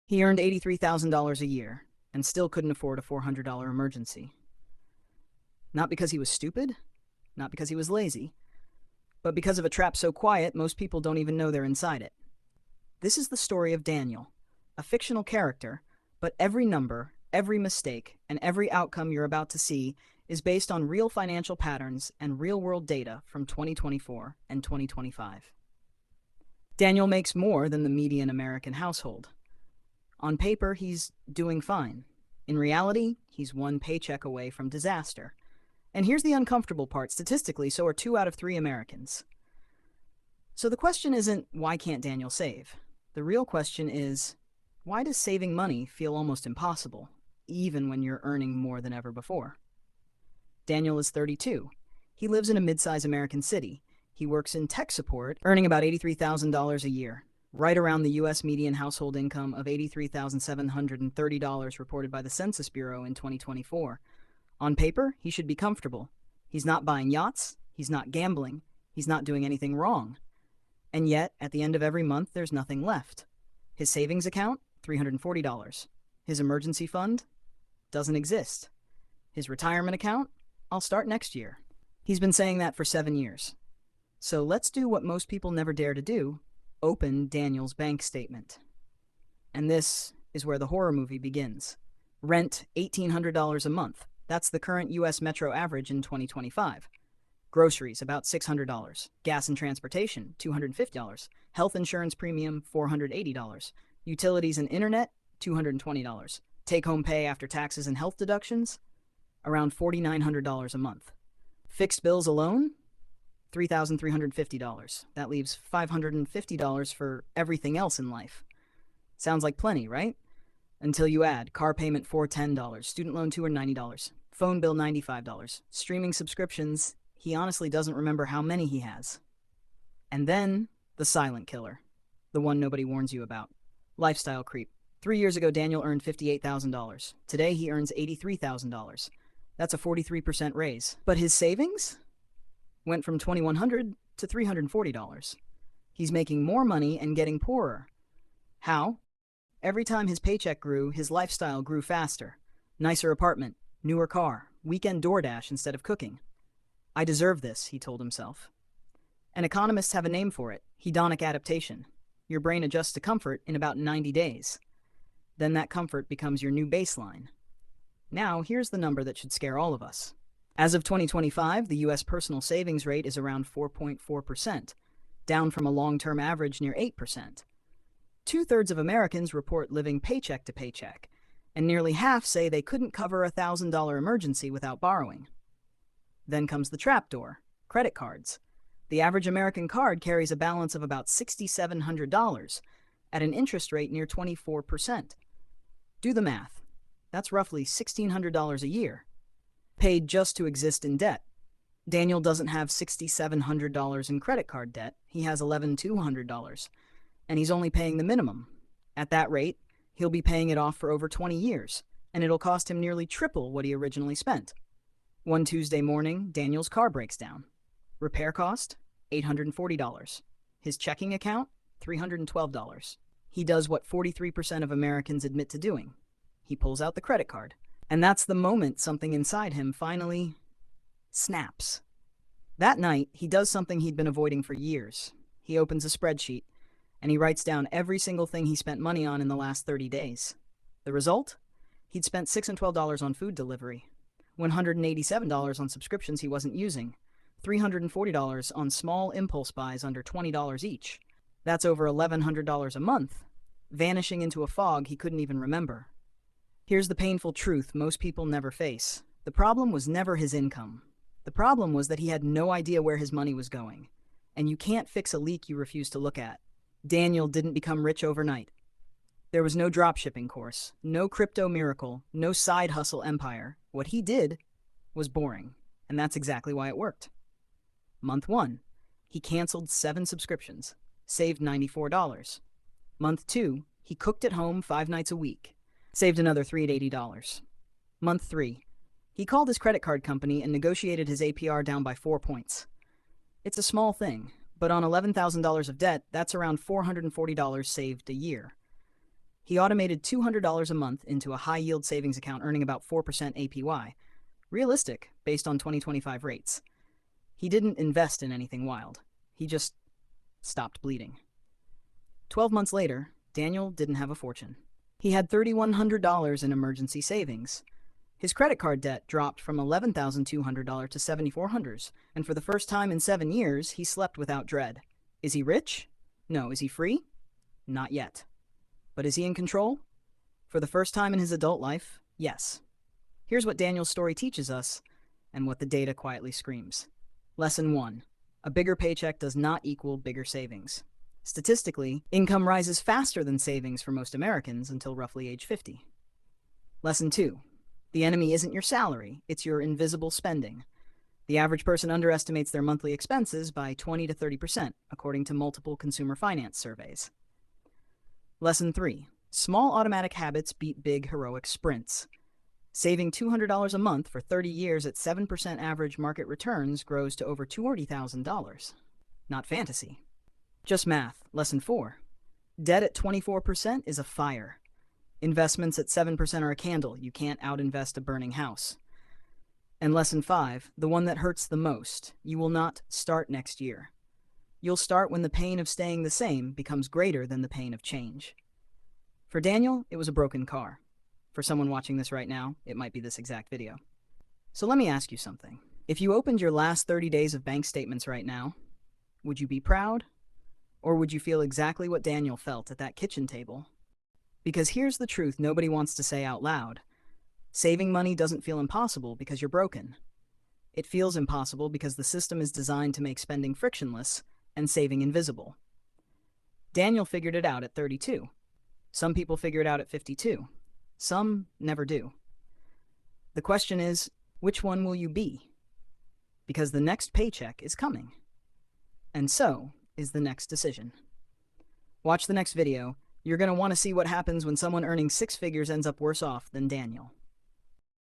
He earned $83,000 a year and still couldn't afford a $400 emergency. Not because he was stupid, not because he was lazy, but because of a trap so quiet most people don't even know they're inside it. This is the story of Daniel, a fictional character, but every number, every mistake, and every outcome you're about to see is based on real financial patterns and real-world data from 2024 and 2025. Daniel makes more than the median American household. On paper, he's doing fine. In reality, he's one paycheck away from disaster. And here's the uncomfortable part. Statistically, so are 2 out of 3 Americans. So the question isn't, why can't Daniel save? The real question is, why does saving money feel almost impossible, even when you're earning more than ever before? Daniel is 32. He lives in a mid-sized American city. He works in tech support, earning about $83,000 a year, right around the U.S. median household income of $83,730 reported by the Census Bureau in 2024. On paper, he should be comfortable. He's not buying yachts, he's not gambling, he's not doing anything wrong. And yet, at the end of every month, there's nothing left. His savings account, $340. His emergency fund doesn't exist. His retirement account, I'll start next year. He's been saying that for 7 years. So let's do what most people never dare to do, open Daniel's bank statement. And this is where the horror movie begins. Rent, $1,800 a month. That's the current U.S. metro average in 2025. Groceries, about $600. Gas and transportation, $250. Health insurance premium, $480. Utilities and internet, $220. Take-home pay after taxes and health deductions, around $4,900 a month. Fixed bills alone, $3,350. That leaves $550 for everything else in life. Sounds like plenty, right? Until you add car payment $410, student loan $290, phone bill $95, streaming subscriptions, he honestly doesn't remember how many he has. And then, the silent killer. The one nobody warns you about. Lifestyle creep. 3 years ago, Daniel earned $58,000. Today, he earns $83,000. That's a 43% raise. But his savings went from $2,100 to $340. He's making more money and getting poorer. How? Every time his paycheck grew, his lifestyle grew faster. Nicer apartment, newer car, weekend DoorDash instead of cooking. I deserve this, he told himself. And economists have a name for it, hedonic adaptation. Your brain adjusts to comfort in about 90 days. Then that comfort becomes your new baseline. Now, here's the number that should scare all of us. As of 2025, the U.S. personal savings rate is around 4.4%, down from a long-term average near 8%. 2/3 of Americans report living paycheck to paycheck, and nearly half say they couldn't cover a $1,000 emergency without borrowing. Then comes the trapdoor, credit cards. The average American card carries a balance of about $6,700 at an interest rate near 24%. Do the math. That's roughly $1,600 a year, paid just to exist in debt. Daniel doesn't have $6,700 in credit card debt. He has $11,200. And he's only paying the minimum. At that rate, he'll be paying it off for over 20 years, and it'll cost him nearly triple what he originally spent. One Tuesday morning, Daniel's car breaks down. Repair cost, $840. His checking account, $312. He does what 43% of Americans admit to doing. He pulls out the credit card. And that's the moment something inside him finally snaps. That night, he does something he'd been avoiding for years. He opens a spreadsheet, and he writes down every single thing he spent money on in the last 30 days. The result? He'd spent $612 on food delivery, $187 on subscriptions he wasn't using, $340 on small impulse buys under $20 each. That's over $1,100 a month, vanishing into a fog he couldn't even remember. Here's the painful truth most people never face. The problem was never his income. The problem was that he had no idea where his money was going. And you can't fix a leak you refuse to look at. Daniel didn't become rich overnight. There was no dropshipping course, no crypto miracle, no side hustle empire. What he did was boring, and that's exactly why it worked. Month 1, he canceled 7 subscriptions, saved $94. Month 2, he cooked at home 5 nights a week, saved another $380. Month 3, he called his credit card company and negotiated his APR down by 4 points. It's a small thing, but on $11,000 of debt, that's around $440 saved a year. He automated $200 a month into a high-yield savings account earning about 4% APY. Realistic, based on 2025 rates. He didn't invest in anything wild. He just stopped bleeding. 12 months later, Daniel didn't have a fortune. He had $3,100 in emergency savings. His credit card debt dropped from $11,200 to $7,400, and for the first time in 7 years, he slept without dread. Is he rich? No. Is he free? Not yet. But is he in control? For the first time in his adult life, yes. Here's what Daniel's story teaches us, and what the data quietly screams. Lesson 1. A bigger paycheck does not equal bigger savings. Statistically, income rises faster than savings for most Americans until roughly age 50. Lesson 2. The enemy isn't your salary, it's your invisible spending. The average person underestimates their monthly expenses by 20 to 30%, according to multiple consumer finance surveys. Lesson 3. Small automatic habits beat big heroic sprints. Saving $200 a month for 30 years at 7% average market returns grows to over $240,000. Not fantasy. Just math. Lesson 4. Debt at 24% is a fire. Investments at 7% are a candle. You can't outinvest a burning house. And lesson 5, the one that hurts the most, you will not start next year. You'll start when the pain of staying the same becomes greater than the pain of change. For Daniel, it was a broken car. For someone watching this right now, it might be this exact video. So let me ask you something. If you opened your last 30 days of bank statements right now, would you be proud? Or would you feel exactly what Daniel felt at that kitchen table? Because here's the truth nobody wants to say out loud. Saving money doesn't feel impossible because you're broken. It feels impossible because the system is designed to make spending frictionless and saving invisible. Daniel figured it out at 32. Some people figure it out at 52. Some never do. The question is, which one will you be? Because the next paycheck is coming. And so is the next decision. Watch the next video. You're going to want to see what happens when someone earning 6 figures ends up worse off than Daniel.